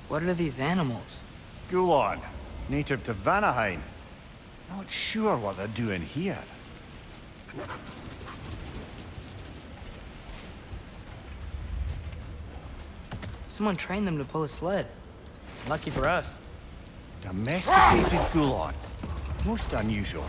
What are these animals? Gulon, native to Vanaheim. Not sure what they're doing here. Someone trained them to pull a sled. Lucky for us. Domesticated Gulon. Most unusual.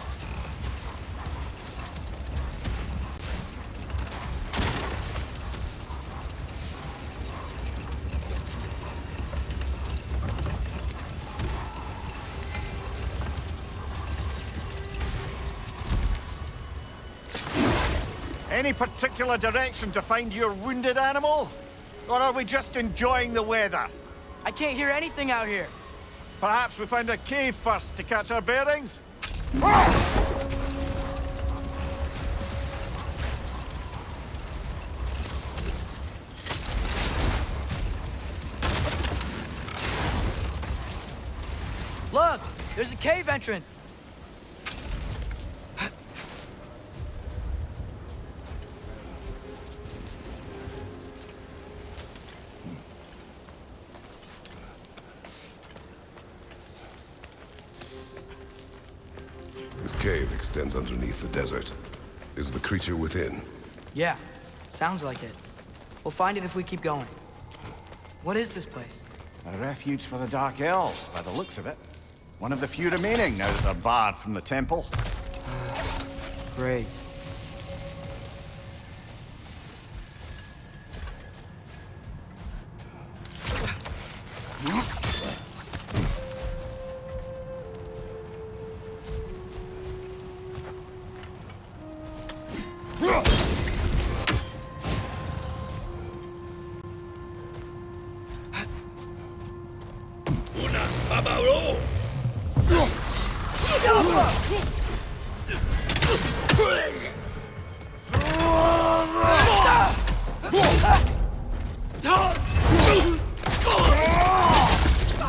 Any particular direction to find your wounded animal? Or are we just enjoying the weather? I can't hear anything out here. Perhaps we find a cave first to catch our bearings? Look! There's a cave entrance! This cave extends underneath the desert. Is the creature within? Yeah, sounds like it. We'll find it if we keep going. What is this place? A refuge for the Dark Elves, by the looks of it. One of the few remaining now that they're barred from the temple. Great.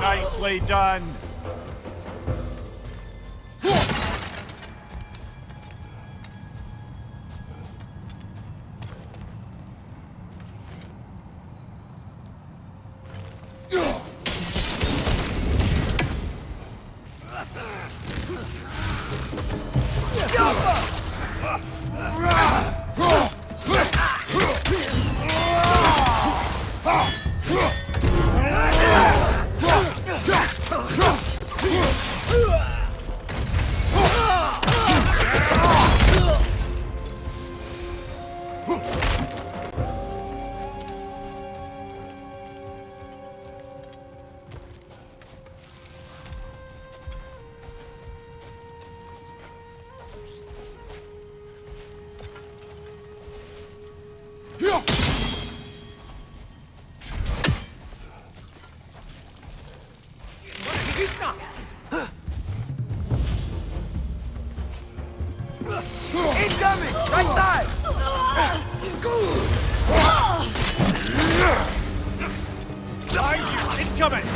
Nicely done. Incoming! Right side! Behind you! Incoming!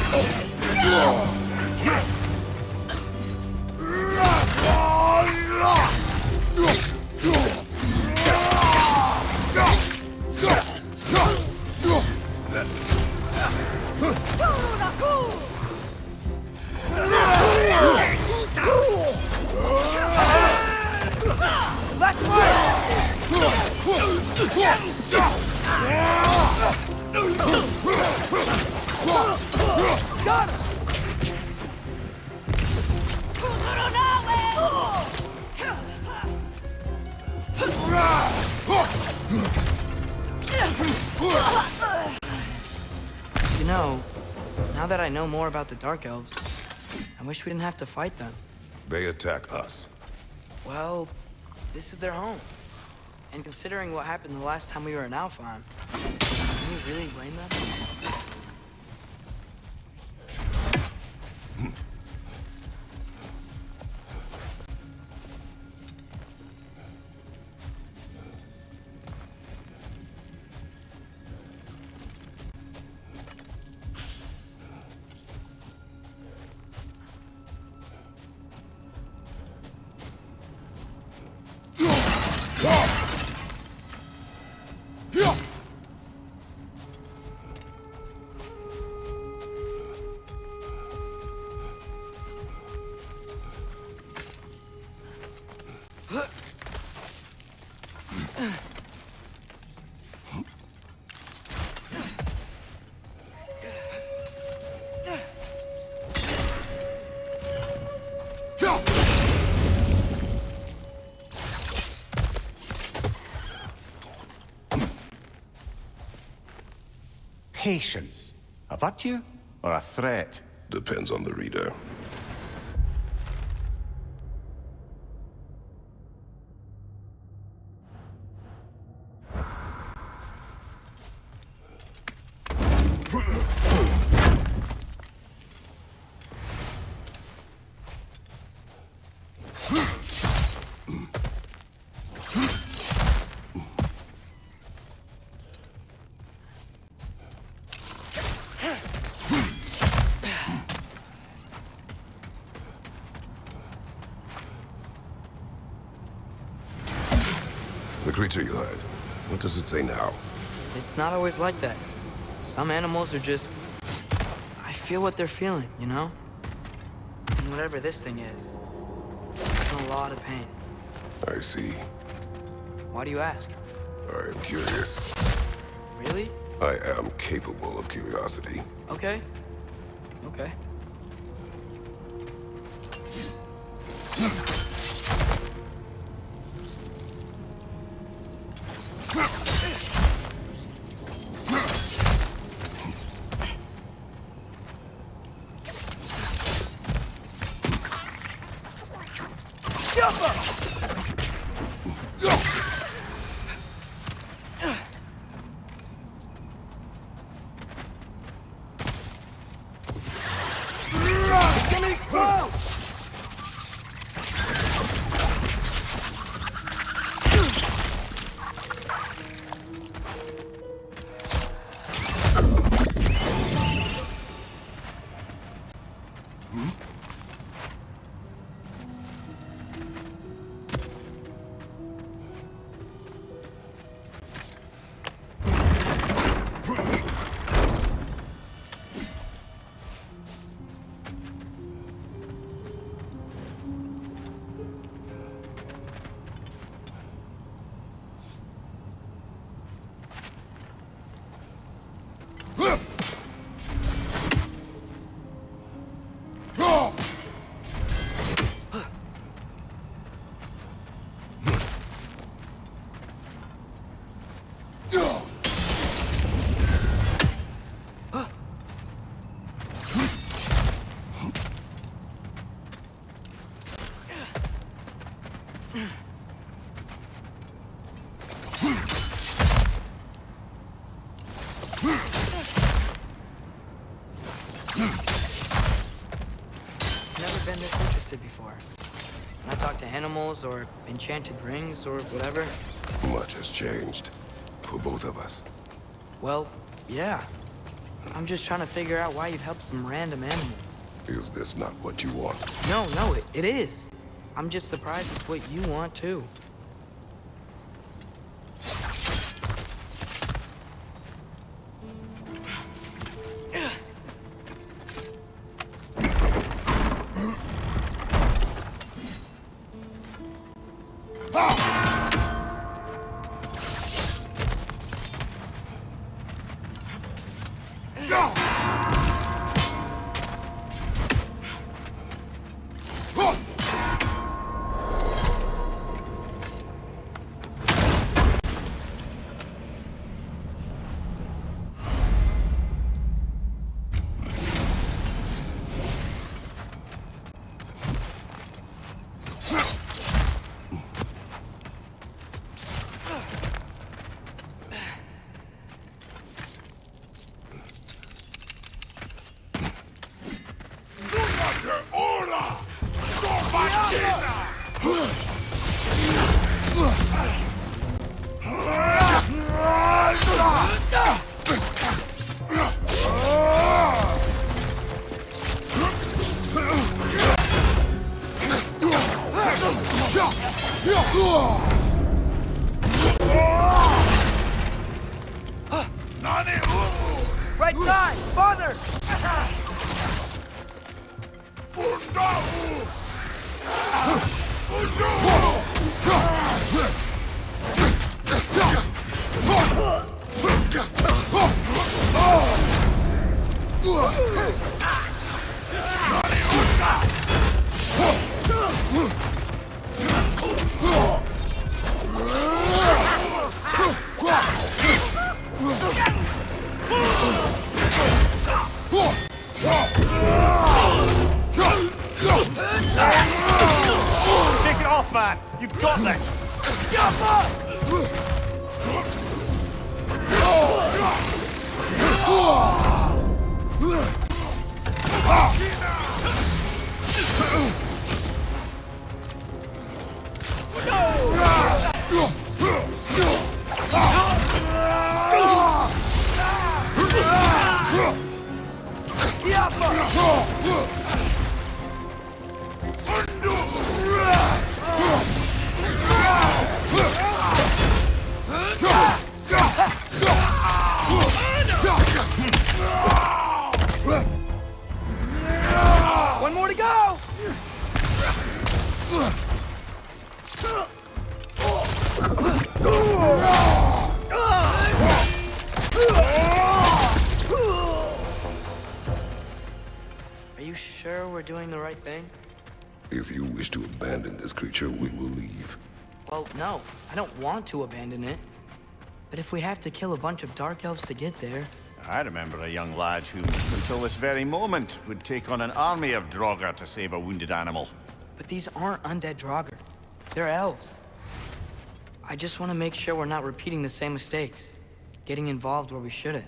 Last one! Got him! You know, now that I know more about the Dark Elves, I wish we didn't have to fight them. They attack us. Well, this is their home. And considering what happened the last time we were in Alfheim, can we really blame them? patience a virtue or a threat? Depends on the reader. The creature you had, what does it say now? It's not always like that. Some animals are just... I feel what they're feeling, you know? And whatever this thing is, it's in a lot of pain. I see. Why do you ask? I am curious. Really? I am capable of curiosity. Okay. Okay. Never been this interested before. When I talk to animals or enchanted rings or whatever. Much has changed. For both of us. Well, yeah. I'm just trying to figure out why you'd help some random animal. Is this not what you want? No, it is. I'm just surprised it's what you want too. One more to go! Are you sure we're doing the right thing? If you wish to abandon this creature, we will leave. Well, no, I don't want to abandon it. But if we have to kill a bunch of dark elves to get there... I remember a young lad who, until this very moment, would take on an army of Draugr to save a wounded animal. But these aren't undead Draugr. They're elves. I just want to make sure we're not repeating the same mistakes. Getting involved where we shouldn't.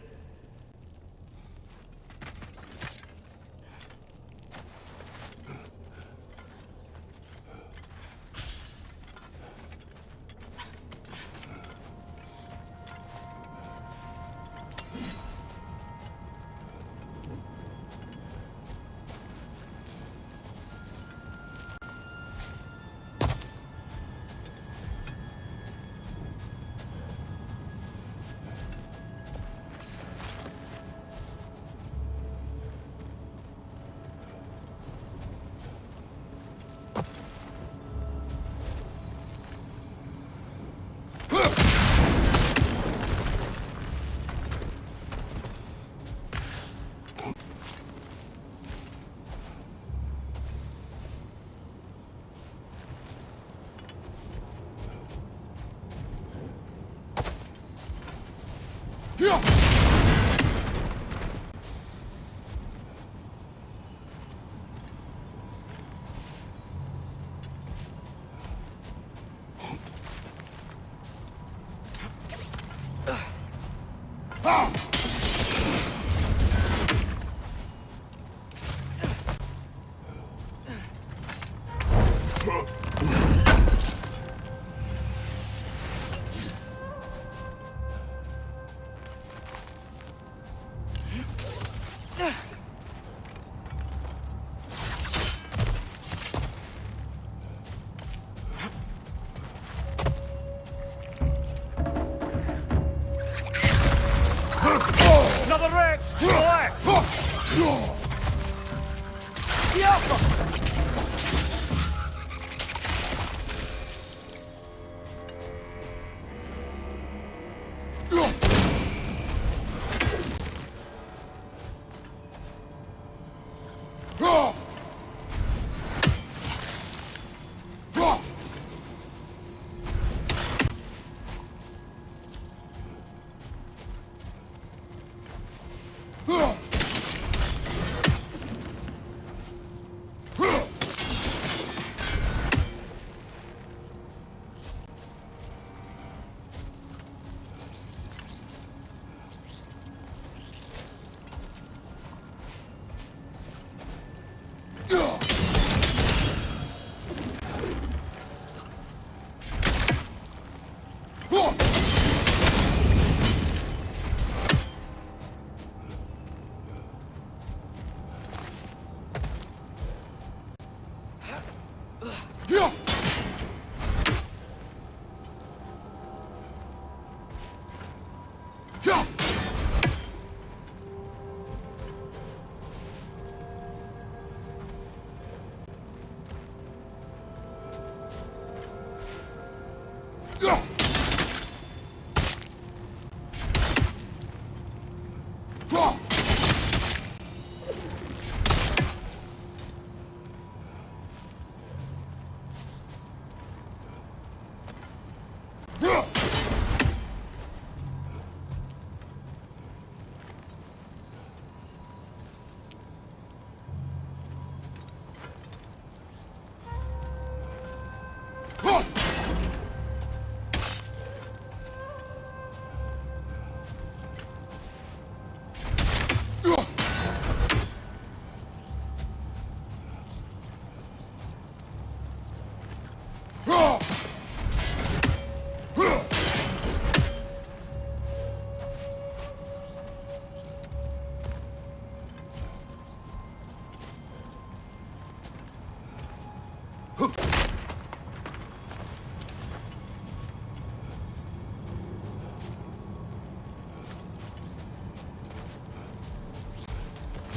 Another wreck! To the left!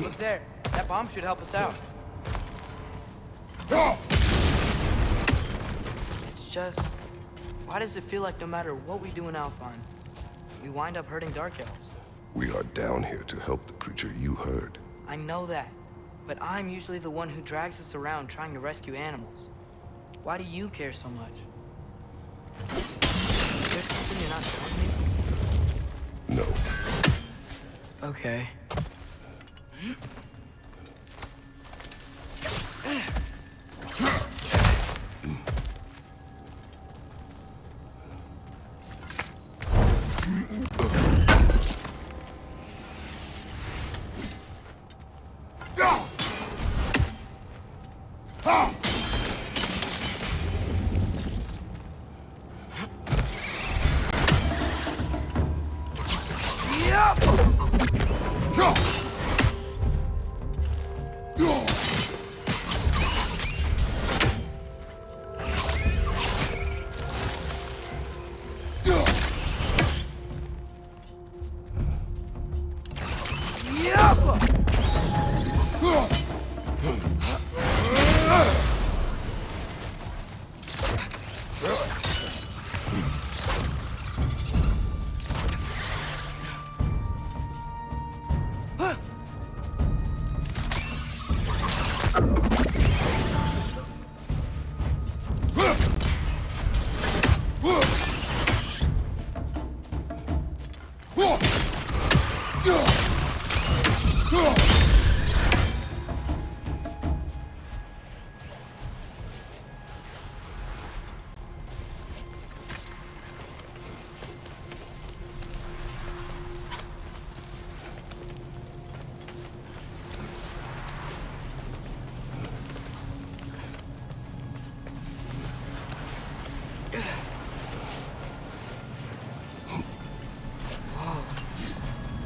Look there. That bomb should help us out. It's just... why does it feel like no matter what we do in Alfheim, we wind up hurting Dark Elves? We are down here to help the creature you heard. I know that, but I'm usually the one who drags us around trying to rescue animals. Why do you care so much? There's something you're not telling me? No. Okay.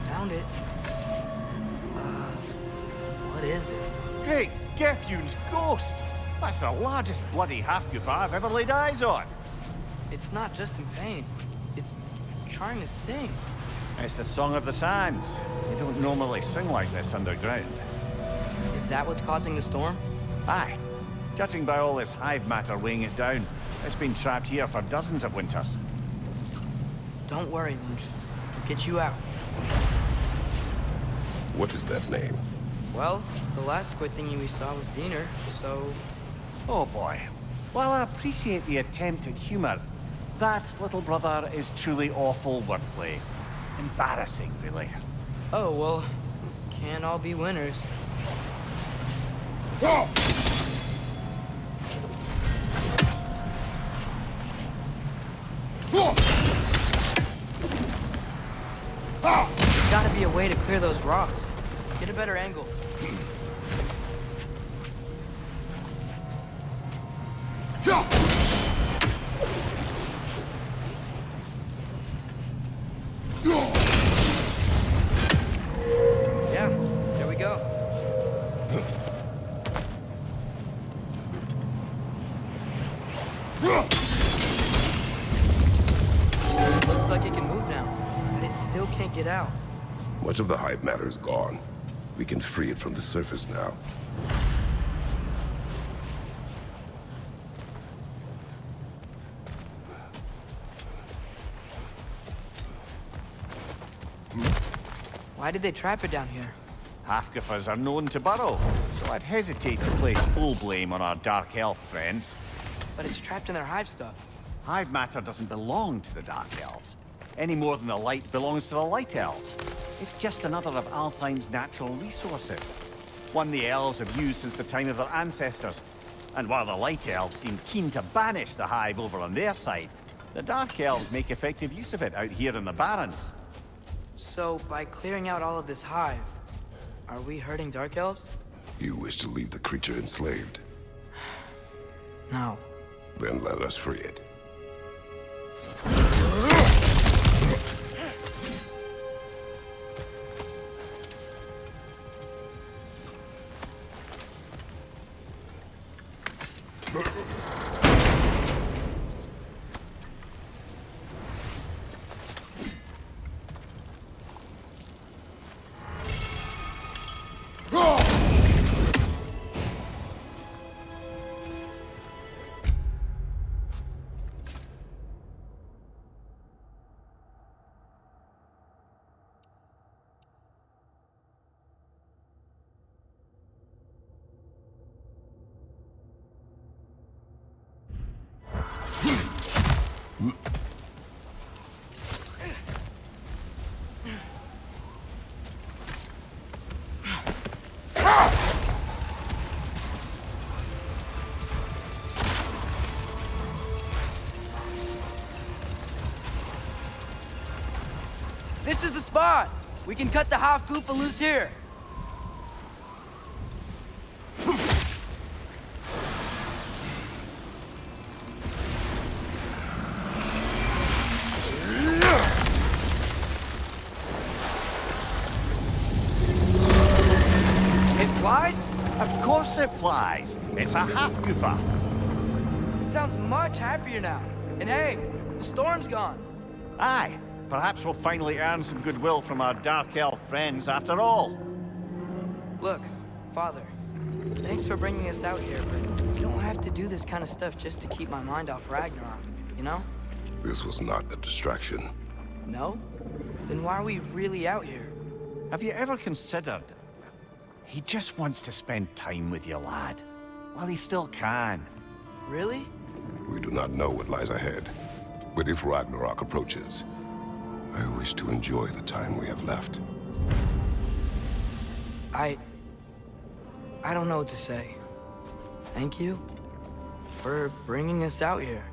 Found it. What is it? Great Gefyun's ghost! That's the largest bloody half-goof I've ever laid eyes on. It's not just in pain. It's trying to sing. It's the Song of the Sands. They don't normally sing like this underground. Is that what's causing the storm? Aye. Judging by all this hive matter weighing it down, it's been trapped here for dozens of winters. Don't worry, Lunch. We'll get you out. What is that name? Well, the last squid thingy we saw was Diener, so... Oh boy. While I appreciate the attempt at humor, that, little brother, is truly awful wordplay. Embarrassing, really. Oh, well, can't all be winners. There's gotta be a way to clear those rocks. Get a better angle. Yeah, there we go. Looks like it can move now, but it still can't get out. Much of the hive matter is gone. We can free it from the surface now. Why did they trap it down here? Half-goofers are known to burrow, so I'd hesitate to place full blame on our Dark Elf friends. But it's trapped in their hive stuff. Hive matter doesn't belong to the Dark Elves, any more than the light belongs to the Light Elves. It's just another of Alfheim's natural resources. One the Elves have used since the time of their ancestors. And while the Light Elves seem keen to banish the hive over on their side, the Dark Elves make effective use of it out here in the Barrens. So, by clearing out all of this hive, are we hurting Dark Elves? You wish to leave the creature enslaved? No. Then let us free it. This is the spot! We can cut the half goofa loose here. It flies? Of course it flies. It's a half goofa. Sounds much happier now. And hey, the storm's gone. Aye. Perhaps we'll finally earn some goodwill from our Dark Elf friends after all. Look, Father, thanks for bringing us out here, but you don't have to do this kind of stuff just to keep my mind off Ragnarok, you know? This was not a distraction. No? Then why are we really out here? Have you ever considered... He just wants to spend time with you, lad. While he still can. Really? We do not know what lies ahead. But if Ragnarok approaches, I wish to enjoy the time we have left. I don't know what to say. Thank you for bringing us out here.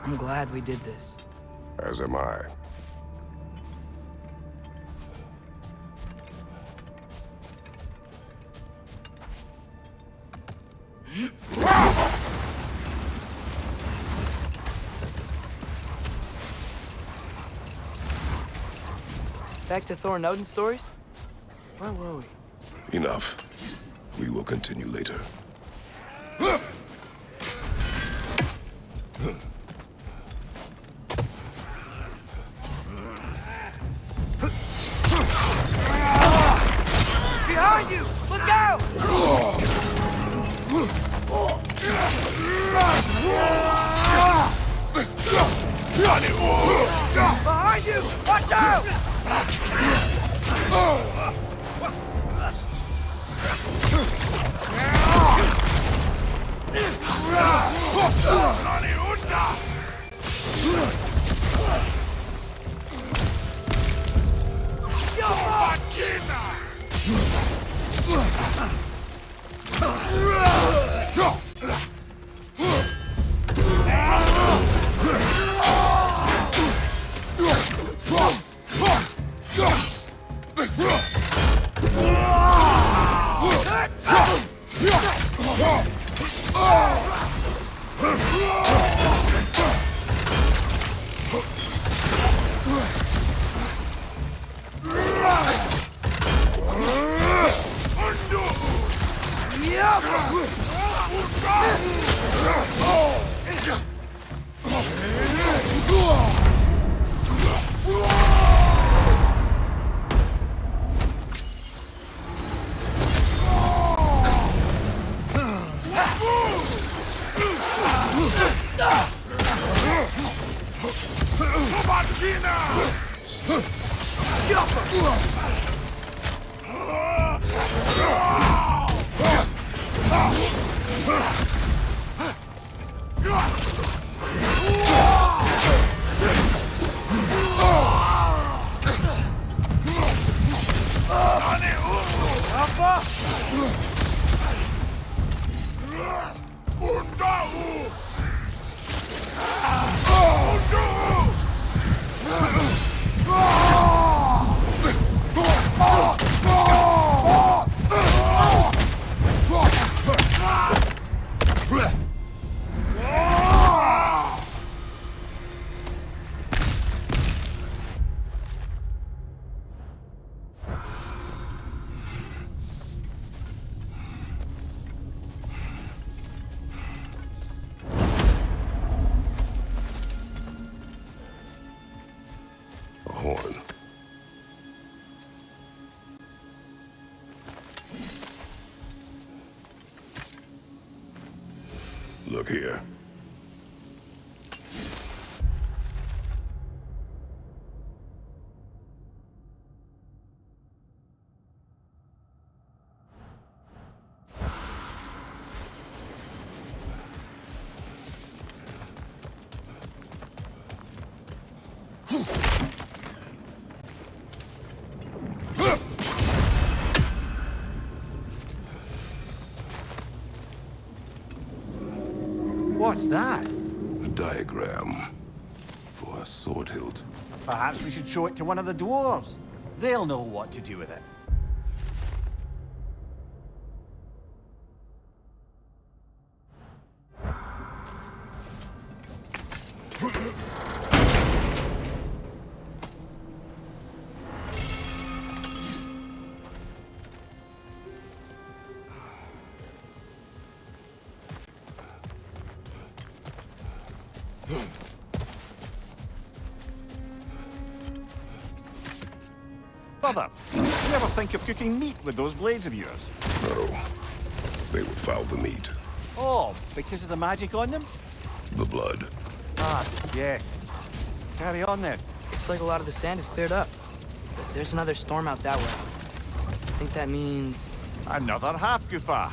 I'm glad we did this. As am I. Back to Thor and Odin stories? Where were we? Enough. We will continue later. Behind you! Look out! Behind you! Watch out! A horn. Look here. What's that? A diagram for a sword hilt. Perhaps we should show it to one of the dwarves. They'll know what to do with it. Brother, you ever think of cooking meat with those blades of yours? No. They would foul the meat. Oh, because of the magic on them? The blood. Ah, yes. Carry on then. Looks like a lot of the sand is cleared up. But there's another storm out that way. I think that means... Another half-goofa.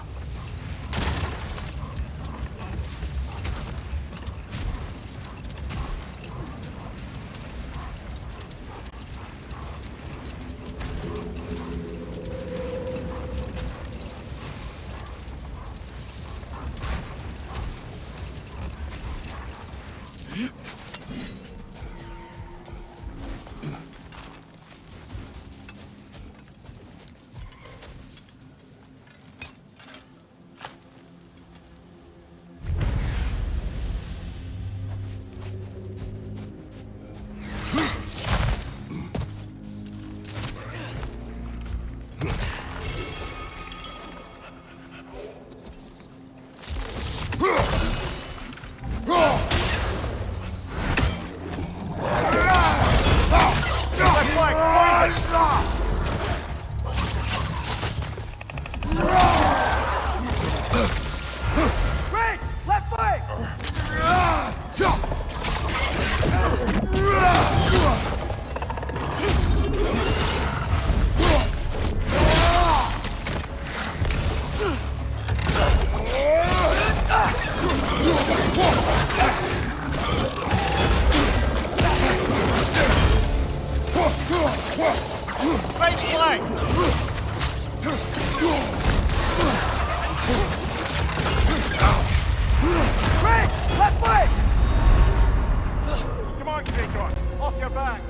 Come on, Kratos! Off your back!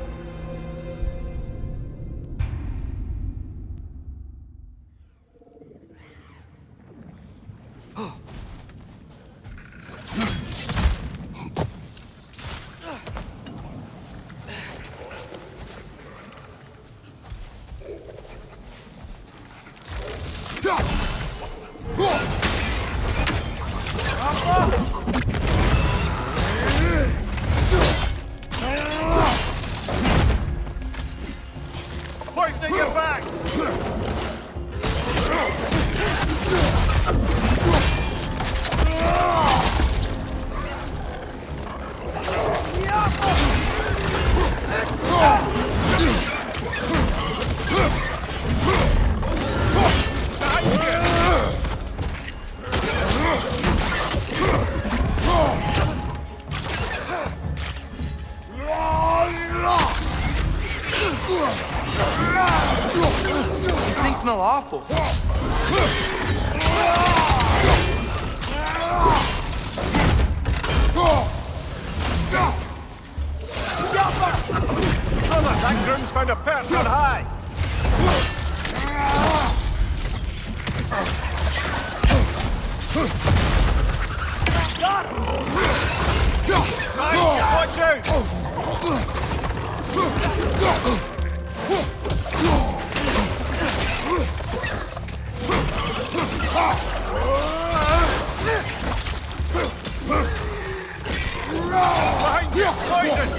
Poisoning your back! These things smell awful. Brother, that groom's found a perch on high! Watch out! Behind you, poison!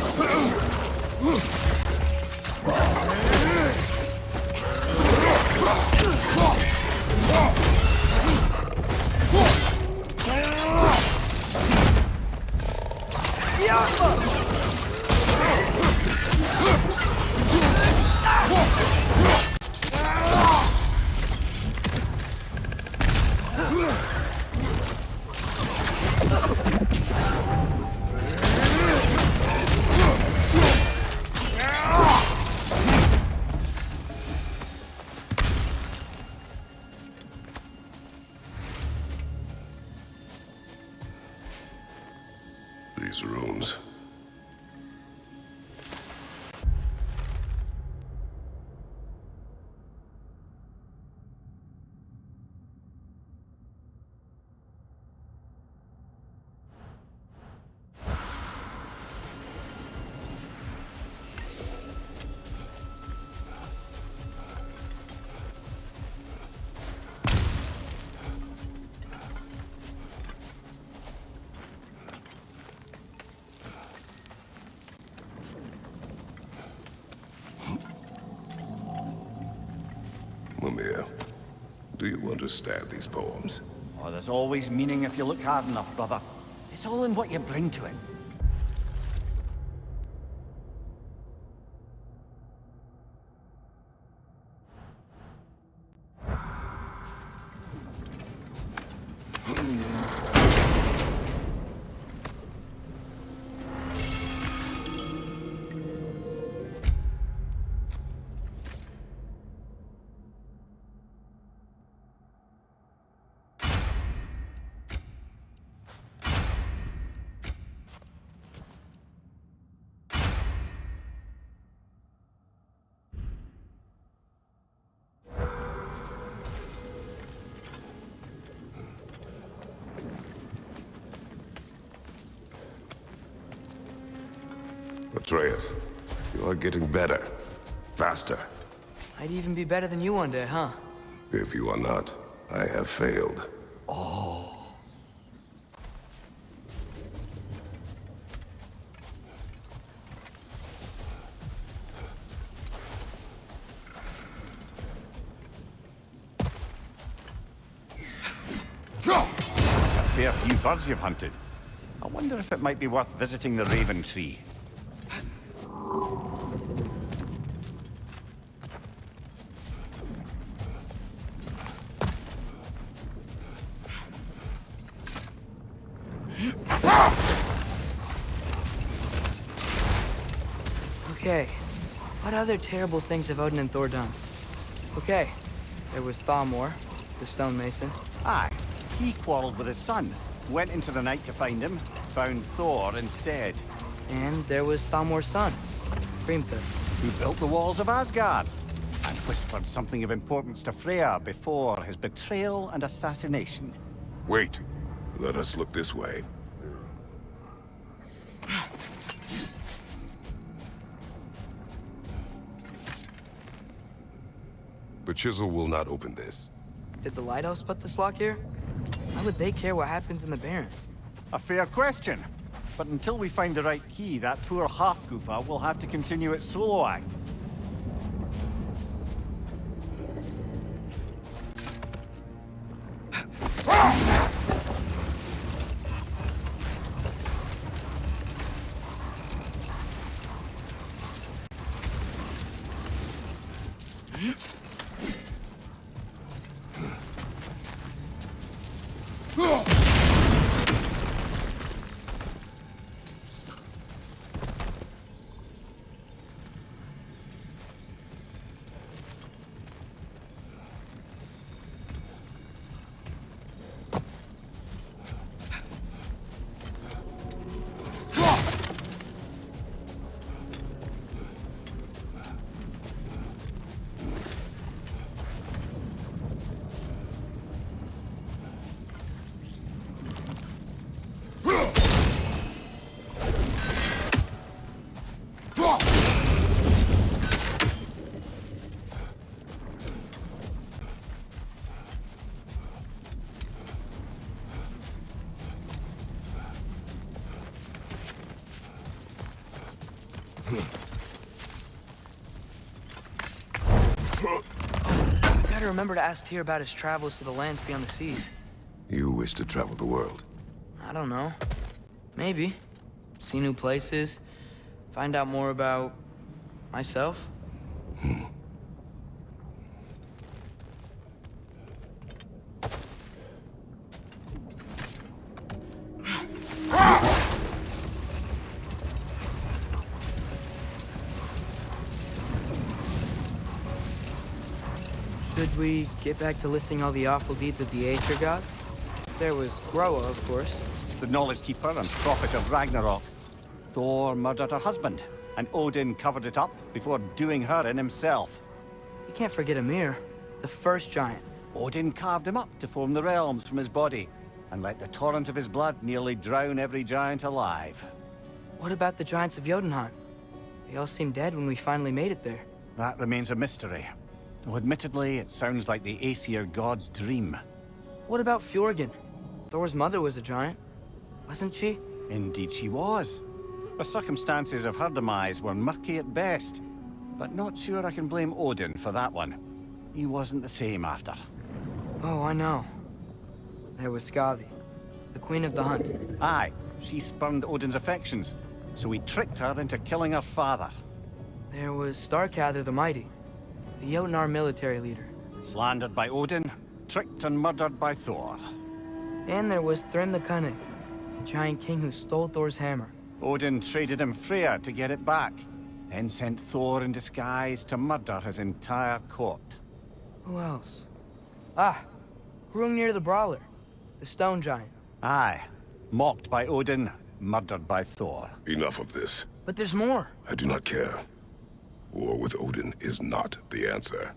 Mimir. Do you understand these poems? Oh, there's always meaning if you look hard enough, brother. It's all in what you bring to it. Atreus, you are getting better. Faster. I'd even be better than you one day, huh? If you are not, I have failed. That's a fair few birds you've hunted. I wonder if it might be worth visiting the Raven Tree. Okay, what other terrible things have Odin and Thor done? Okay, there was Thamor, the stonemason. Aye, he quarreled with his son, went into the night to find him, found Thor instead. And there was Thamor's son, Hrimthur. Who built the walls of Asgard, and whispered something of importance to Freya before his betrayal and assassination. Wait. Let us look this way. The chisel will not open this. Did the lighthouse put this lock here? Why would they care what happens in the Barrens? A fair question. But until we find the right key, that poor half-goofer will have to continue its solo act. Gotta remember to ask Tyr about his travels to the lands beyond the seas. You wish to travel the world. I don't know. Maybe. See new places. Find out more about... myself. Should we get back to listing all the awful deeds of the Aesir god? There was Groa, of course. The knowledge keeper and prophet of Ragnarök. Thor murdered her husband, and Odin covered it up before doing her in himself. You can't forget Mimir, the first giant. Odin carved him up to form the realms from his body, and let the torrent of his blood nearly drown every giant alive. What about the giants of Jotunheim? They all seemed dead when we finally made it there. That remains a mystery. Though admittedly, it sounds like the Aesir god's dream. What about Fjorgyn? Thor's mother was a giant, wasn't she? Indeed she was. The circumstances of her demise were murky at best, but not sure I can blame Odin for that one. he wasn't the same after. Oh, I know. There was Skavi, the queen of the hunt. Aye, she spurned Odin's affections, so he tricked her into killing her father. There was Starkather the Mighty, the Jotnar military leader. Slandered by Odin, tricked and murdered by Thor. And there was Thrym the Cunning, the giant king who stole Thor's hammer. Odin traded him Freya to get it back, then sent Thor in disguise to murder his entire court. Who else? Ah, Hrungnir the Brawler, the stone giant. Aye, mocked by Odin, murdered by Thor. Enough of this. But there's more. I do not care. War with Odin is not the answer.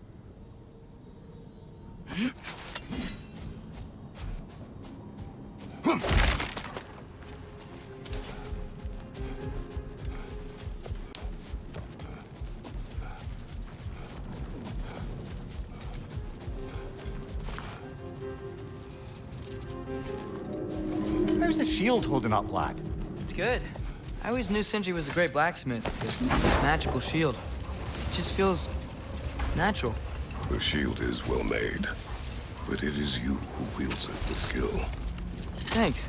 How's the shield holding up, lad? It's good. I always knew Sindri was a great blacksmith. This magical shield. It just feels natural. The shield is well made, but it is you who wields it with skill. Thanks.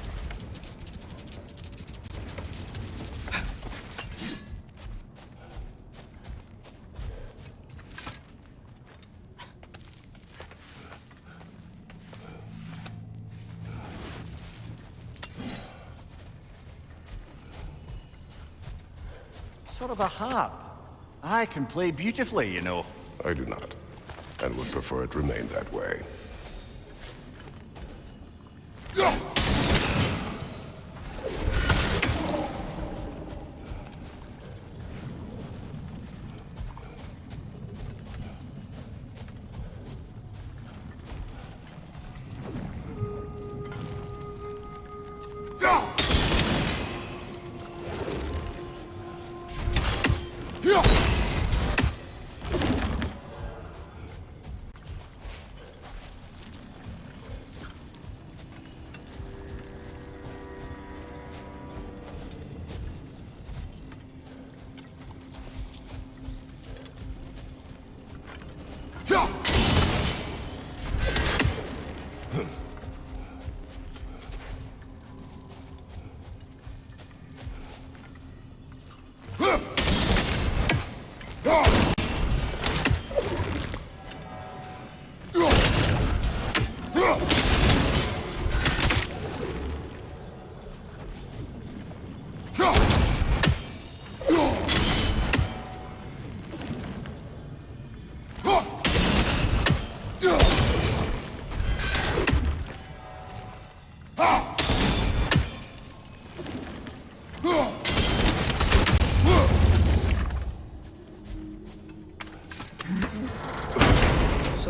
Sort of a harp. I can play beautifully, you know. I do not, and would prefer it remain that way.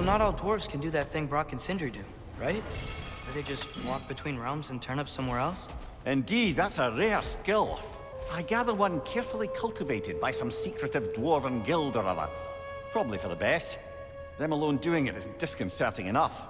Not all dwarves can do that thing Brock and Sindri do, right? Where they just walk between realms and turn up somewhere else? Indeed, that's a rare skill. I gather one carefully cultivated by some secretive dwarven guild or other. Probably for the best. Them alone doing it is disconcerting enough.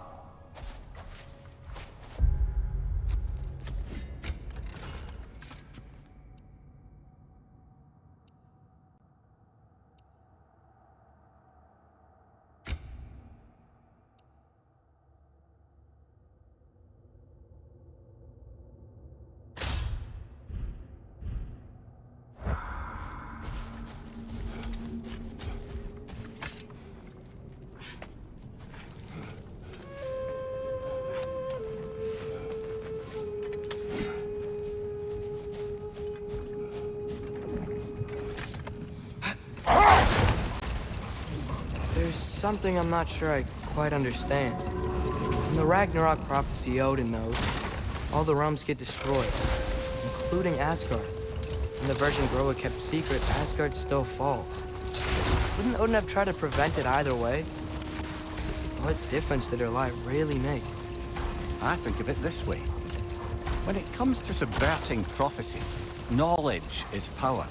Something I'm not sure I quite understand. In the Ragnarok prophecy Odin knows, all the realms get destroyed, including Asgard. When the Virgin Groa kept secret, Asgard still falls. Wouldn't Odin have tried to prevent it either way? What difference did her lie really make? I think of it this way. When it comes to subverting prophecy, knowledge is power.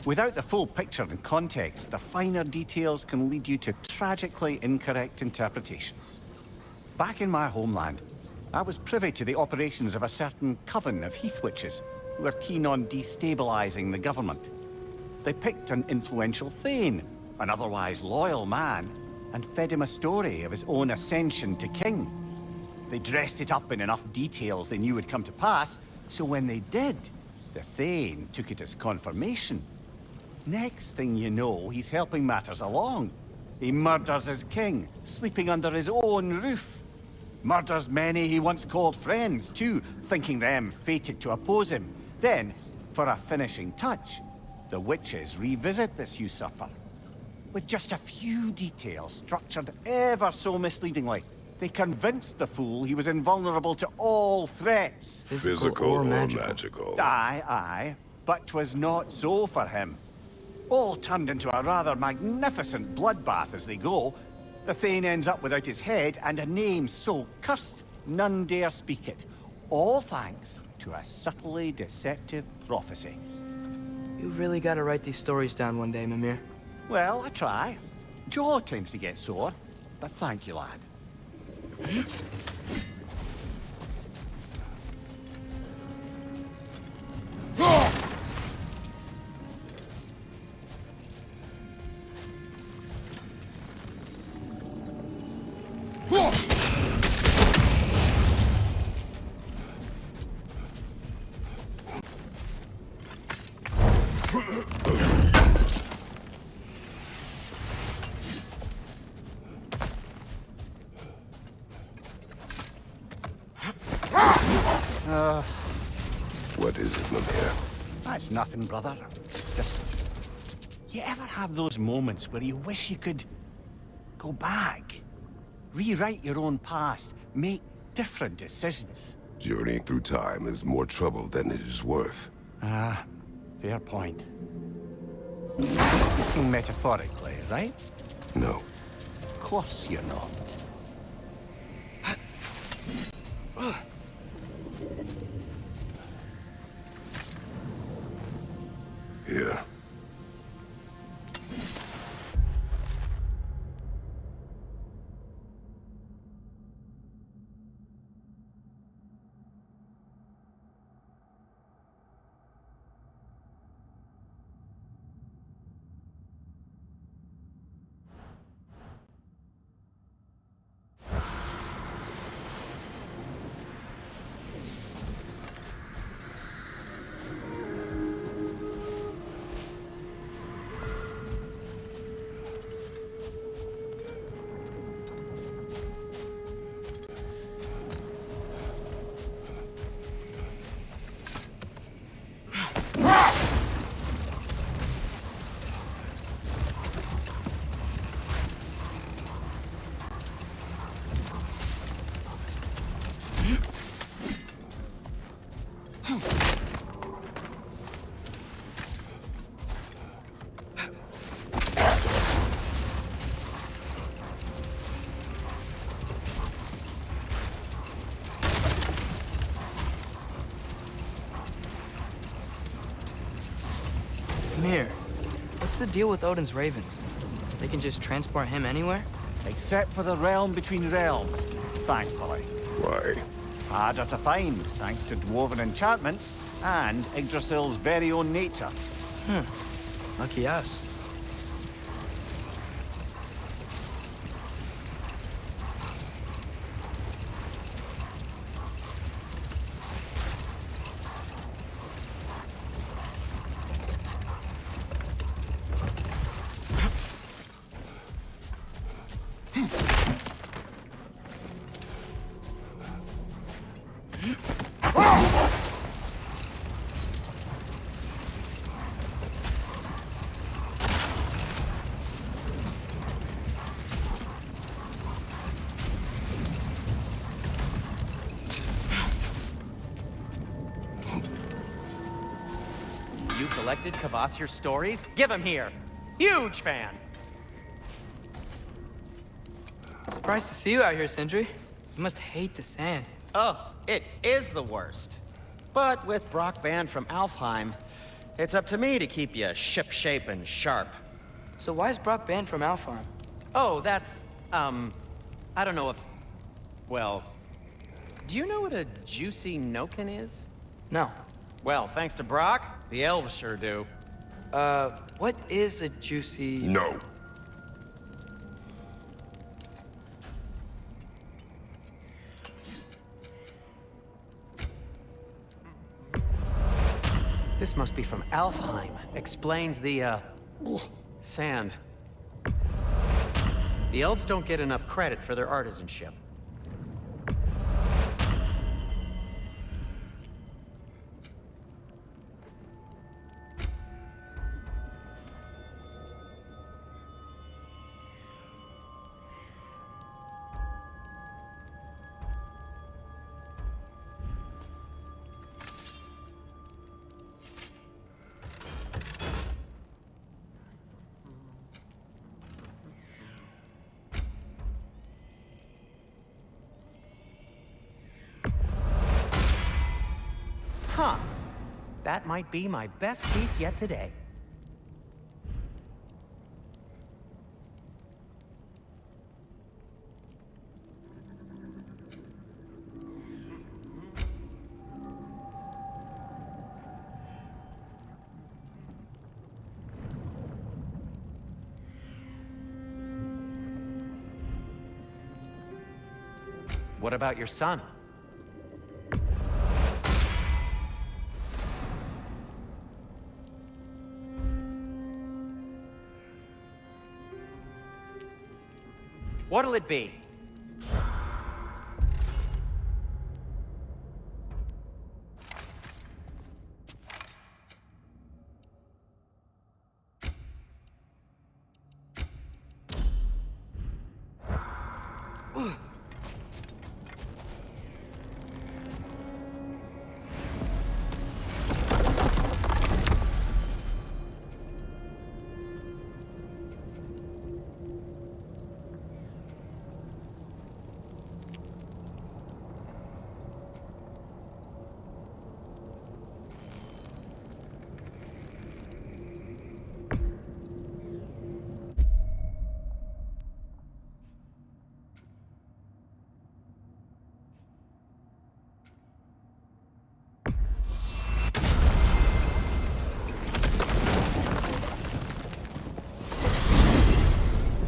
Without the full picture and context, the finer details can lead you to tragically incorrect interpretations. Back in my homeland, I was privy to the operations of a certain coven of heath witches who were keen on destabilizing the government. They picked an influential thane, an otherwise loyal man, and fed him a story of his own ascension to king. They dressed it up in enough details they knew would come to pass, so when they did, the Thane took it as confirmation. Next thing you know, he's helping matters along. He murders his king, sleeping under his own roof. Murders many he once called friends, too, thinking them fated to oppose him. Then, for a finishing touch, the witches revisit this usurper. With just a few details structured ever so misleadingly, they convinced the fool he was invulnerable to all threats. Physical or magical? Aye, aye. But 'twas not so for him. All turned into a rather magnificent bloodbath as they go. The Thane ends up without his head and a name so cursed none dare speak it. All thanks to a subtly deceptive prophecy. You've really got to write these stories down one day, Mimir. Well, I try. Jaw tends to get sore, but thank you, lad. What is it, Mimir? That's nothing, brother. Just... You ever have those moments where you wish you could... go back? Rewrite your own past, make different decisions? Journeying through time is more trouble than it is worth. Ah, fair point. Speaking metaphorically, right? No. Of course you're not. Here. Mimir, what's the deal with Odin's ravens? They can just transport him anywhere? Except for the realm between realms, thankfully. Why? Harder to find, thanks to dwarven enchantments and Yggdrasil's very own nature. Lucky us. You collected Kvasir's stories? Give them here. Huge fan. Surprised to see you out here, Sindri. You must hate the sand. Oh, it is the worst. But with Brock banned from Alfheim, it's up to me to keep you ship-shape and sharp. So why is Brock banned from Alfheim? Oh, that's, I don't know if... Well, do you know what a juicy Noken is? No. Well, thanks to Brock, the elves sure do. What is a juicy... No. This must be from Alfheim. Explains the, sand. The elves don't get enough credit for their artisanship. Huh. That might be my best piece yet today. What about your son? What'll it be?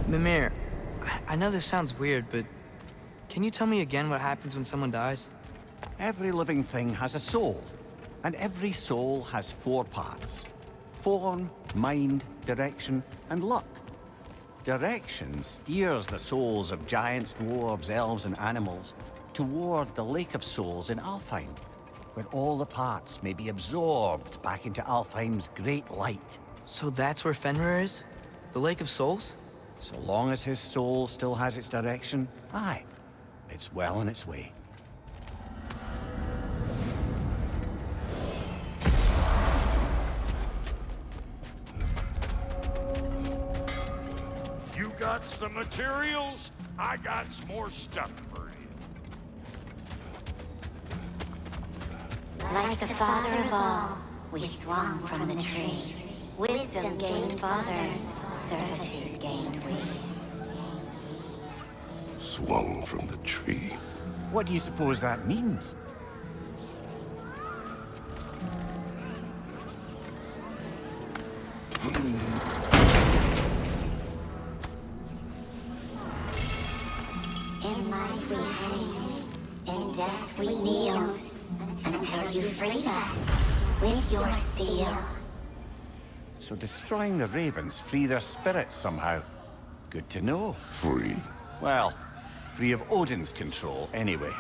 Mimir, I know this sounds weird, but can you tell me again what happens when someone dies? Every living thing has a soul, and every soul has 4 parts. Form, mind, direction, and luck. Direction steers the souls of giants, dwarves, elves, and animals toward the Lake of Souls in Alfheim, where all the parts may be absorbed back into Alfheim's great light. So that's where Fenrir is? The Lake of Souls? So long as his soul still has its direction, aye, it's well on its way. You got some materials? I got some more stuff for you. Like the father of all, we swung from the tree. Wisdom gained father, servitude gained we. Swung from the tree. What do you suppose that means? In life we hanged, in death we kneeled, until you freed us with your steel. So destroying the ravens free their spirits somehow. Good to know. Free. Well, free of Odin's control, anyway.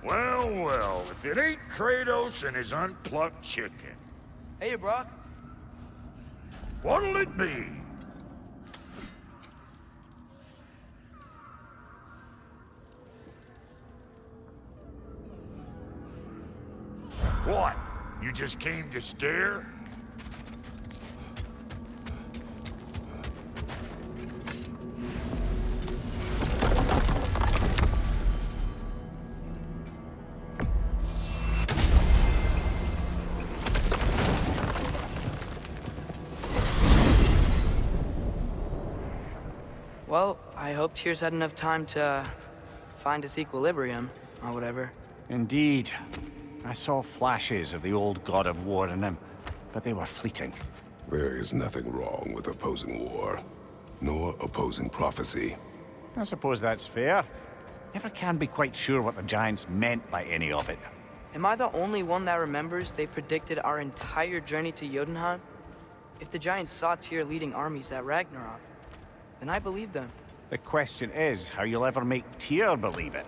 Well, if it ain't Kratos and his unplucked chicken, Hey, Brock. what'll it be? What? You just came to stare? Well, I hope Tyr's had enough time to find its equilibrium, or whatever. Indeed. I saw flashes of the old god of war in him, but they were fleeting. There is nothing wrong with opposing war, nor opposing prophecy. I suppose that's fair. Never can be quite sure what the Giants meant by any of it. Am I the only one that remembers they predicted our entire journey to Jotunheim? If the Giants saw Tyr leading armies at Ragnarok, then I believe them. The question is how you'll ever make Tyr believe it.